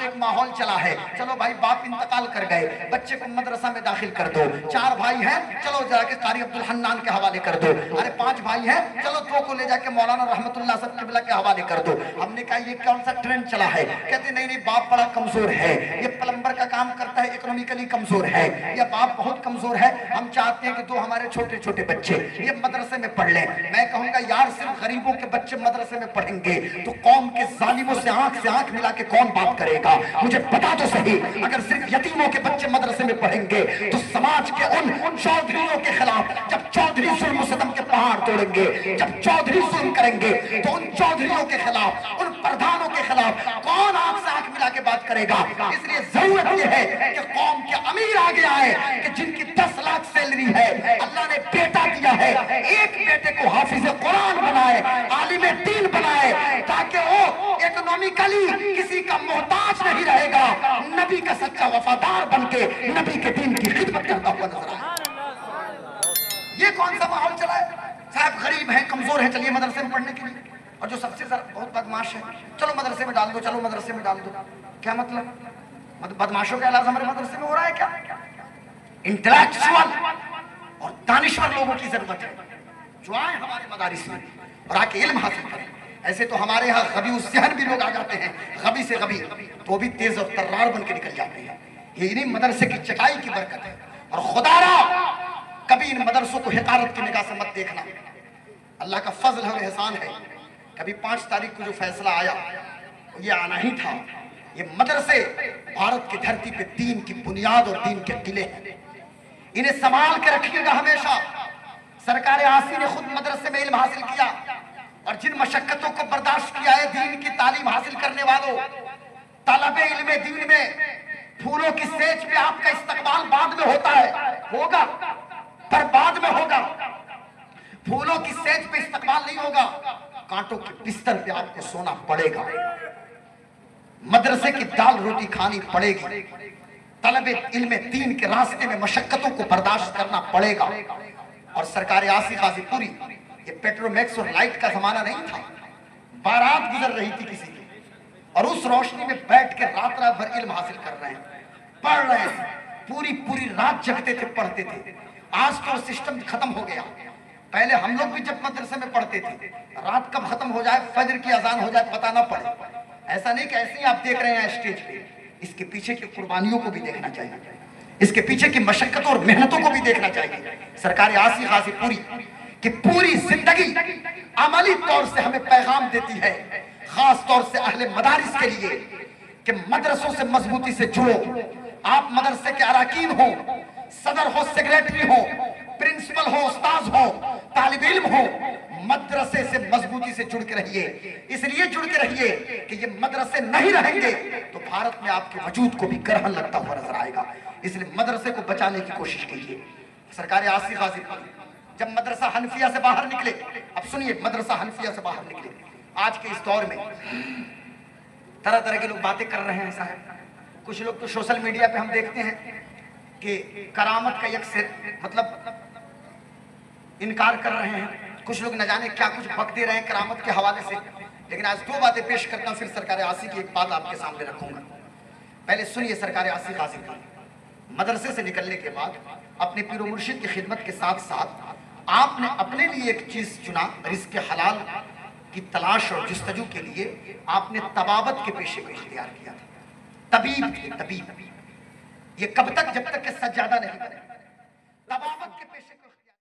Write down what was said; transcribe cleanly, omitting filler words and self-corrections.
ایک ماحول چلا ہے، چلو بھائی باپ انتقال کر گئے، بچے کو مدرسہ میں داخل کر دو، 4 بھائی ہیں چلو جا کے قاری عبدالحنان کے حوالے کر دو، ارے 5 بھائی ہیں چلو 2 کو لے جا کے مولانا رحمت اللہ صاحب قبلہ کے حوالے کر دو۔ ہم نے کہا یہ کون سا ٹرینڈ چلا ہے؟ کہتے نہیں نہیں باپ بڑا کمزور ہے، یہ پلمبر کا کام کرتا ہے، اکنومیکلی کمزور ہے، یہ باپ بہت کمزور ہے، ہم چاہتے ہیں کہ 2 ہمارے چھوٹے چھوٹے بچے یہ مدرسے میں پڑھ لیں۔ میں کہوں گا یار صرف غریبوں کے بچے مدرسے میں پڑھیں گے تو قوم کے ظالموں سے آنکھ ملا کے کون بات کرے گا؟ مجھے بتا تو صحیح، اگر صرف یتیموں کے بچے مدرسے میں پڑھیں گے تو سماج کے ان چودھریوں کے خلاف، جب چودھری ظلم و ستم کے پہاڑ توڑیں گے، جب چودھری ظلم کریں گے تو ان چودھریوں کے خلاف، ان پردھانوں کے خلاف کون آنکھ سے آنکھ ملا کے بات کرے گا؟ اس لیے ضرورت یہ ہے کہ قوم کے امیر آگے آئے کہ جن کی 10 لاکھ سیلری ہے، اللہ نے بیٹا دیا ہے، ایک بیٹے کو حافظ قرآن بنائے، عالم دین بنائے، تاکہ وہ اکنومیکلی کسی کا محتاج نہیں رہے گا، نبی کا سچا وفادار بن کے نبی کے دین کی خدمت کرتا ہوا نظر آئے۔ یہ کون سا ماحول چلا ہے؟ صاحب غریب ہیں کمزور ہیں چلیے مدرسے میں پڑھنے کے لیے، اور جو سب سے بہت بدماش ہے چلو مدرسے میں ڈال دو، چلو مدرسے میں ڈال دو۔ کیا مطلب؟ بدماشوں کا علاج ہمارے مدرسے میں ہو رہا ہے کیا؟ انٹلیکچوئل اور دانشور لوگوں کی ضرورت ہے جو آئیں ہمارے مدارس میں اور آ کے علم حاصل کریں۔ ایسے تو ہمارے ہاں غبی الذہن بھی لوگ آ جاتے ہیں، غبی سے غبی، تو وہ بھی تیز اور ترار بن کے نکل جاتے ہیں۔ یہ انہیں مدرسے کی چٹائی کی برکت ہے، اور خدا را کبھی ان مدرسوں کو حقارت کی نگاہ سے مت دیکھنا، اللہ کا فضل اور احسان ہے۔ کبھی 5 تاریخ کو جو فیصلہ آیا یہ آنا ہی تھا۔ یہ مدرسے بھارت کی دھرتی پہ دین کی بنیاد اور دین کے قلعے ہیں، انہیں سنبھال کے رکھیے گا ہمیشہ۔ سرکار آسی نے خود مدرسے میں علم حاصل کیا، اور جن مشقتوں کو برداشت کیا ہے دین کی تعلیم حاصل کرنے والوں، طلب علم دین میں پھولوں کی سیج پہ آپ کا استقبال بعد میں ہوتا ہے، ہوگا پر بعد میں ہوگا، پھولوں کی سیج پہ استقبال نہیں ہوگا، کانٹوں کے بستر پہ آپ کو سونا پڑے گا، مدرسے کی دال روٹی کھانی پڑے گی، طلب علم دین کے راستے میں مشقتوں کو برداشت کرنا پڑے گا۔ اور سرکار آسی غازی پوری، یہ پیٹرو میکس اور لائٹ کا زمانہ نہیں تھا، بارات گزر رہی تھی کسی کی، اور اس روشنی میں بیٹھ کے رات رات بھر علم حاصل کر رہے ہیں، پڑھ رہے ہیں، پوری رات جگتے تھے، پڑھتے تھے۔ آج تو سسٹم ختم ہو گیا، پہلے ہم لوگ بھی جب مدرسے میں پڑھتے تھے رات کب ختم ہو جائے، فجر کی اذان ہو جائے پتہ نہ پڑے۔ ایسا نہیں کہ ایسے ہی آپ دیکھ رہے ہیں اسٹیج پہ، اس کے پیچھے کی قربانیوں کو بھی دیکھنا چاہیے، اس کے پیچھے کی مشقتوں اور محنتوں کو بھی دیکھنا چاہیے۔ سرکار آسی غازی پوری کہ پوری زندگی عملی طور سے ہمیں پیغام دیتی ہے، خاص طور سے اہل مدارس کے لیے، کہ مدرسوں سے مضبوطی سے جڑو۔ آپ مدرسے کے اراکین ہو، صدر ہو، سیکریٹری ہو، پرنسپل ہو، استاذ ہو، طالب علم ہو، مدرسے سے مضبوطی سے جڑ کے رہیے۔ اس لیے جڑ کے رہیے کہ یہ مدرسے نہیں رہیں گے تو بھارت میں آپ کے وجود کو بھی گرہن لگتا ہوا نظر آئے گا، اس لیے مدرسے کو بچانے کی کوشش کیجیے۔ سرکار آسی غازی جب مدرسہ حنفیہ سے باہر نکلے، اب سنیے مدرسہ حنفیہ سے باہر نکلے، آج کے اس دور میں طرح طرح کے لوگ باتیں کر رہے ہیں صاحب، کچھ لوگ تو سوشل میڈیا پہ ہم دیکھتے ہیں کہ کرامت کا مطلب انکار کر رہے ہیں، کچھ لوگ نہ جانے کیا کچھ بک دے رہے ہیں کرامت کے حوالے سے، لیکن آج 2 باتیں پیش کرتا ہوں، پھر سرکار آسی کی ایک بات آپ کے سامنے رکھوں گا۔ پہلے سنیے سرکار آسی غازی مدرسے سے نکلنے کے بعد اپنے پیر و مرشد کی خدمت کے ساتھ ساتھ آپ نے اپنے لیے ایک چیز چنا، رزق حلال کی تلاش اور جستجو کے لیے آپ نے طبابت کے پیشے کو اختیار کیا تھا۔ طبیب تھے، طبیب۔ یہ کب تک؟ جب تک کہ سجادہ نہیں بنے۔